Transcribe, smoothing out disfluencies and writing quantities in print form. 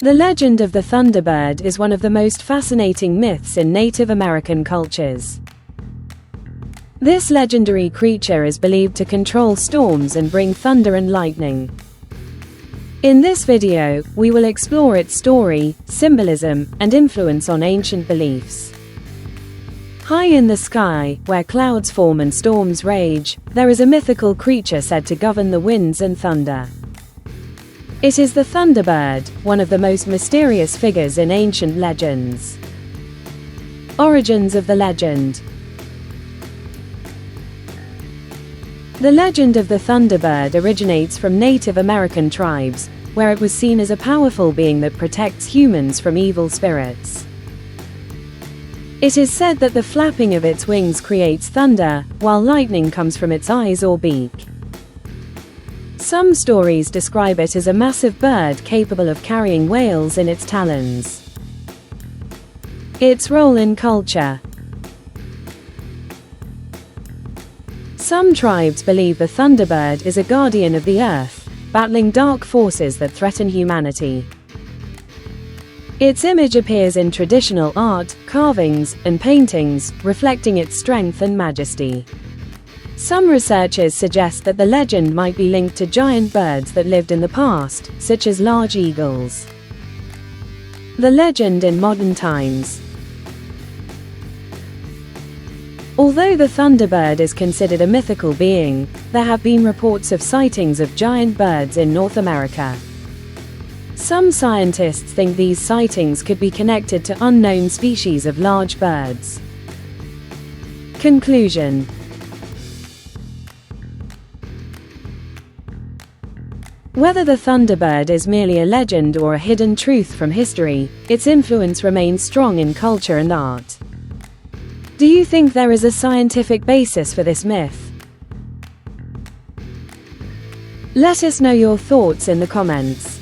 The legend of the Thunderbird is one of the most fascinating myths in Native American cultures. This legendary creature is believed to control storms and bring thunder and lightning. In this video, we will explore its story, symbolism, and influence on ancient beliefs. High in the sky, where clouds form and storms rage, there is a mythical creature said to govern the winds and thunder. It is the Thunderbird, one of the most mysterious figures in ancient legends. Origins of the legend. The legend of the Thunderbird originates from Native American tribes, where it was seen as a powerful being that protects humans from evil spirits. It is said that the flapping of its wings creates thunder, while lightning comes from its eyes or beak. Some stories describe it as a massive bird capable of carrying whales in its talons. Its role in culture. Some tribes believe the Thunderbird is a guardian of the earth, battling dark forces that threaten humanity. Its image appears in traditional art, carvings, and paintings, reflecting its strength and majesty. Some researchers suggest that the legend might be linked to giant birds that lived in the past, such as large eagles. The legend in modern times. Although the Thunderbird is considered a mythical being, there have been reports of sightings of giant birds in North America. Some scientists think these sightings could be connected to unknown species of large birds. Conclusion. Whether the Thunderbird is merely a legend or a hidden truth from history, its influence remains strong in culture and art. Do you think there is a scientific basis for this myth? Let us know your thoughts in the comments.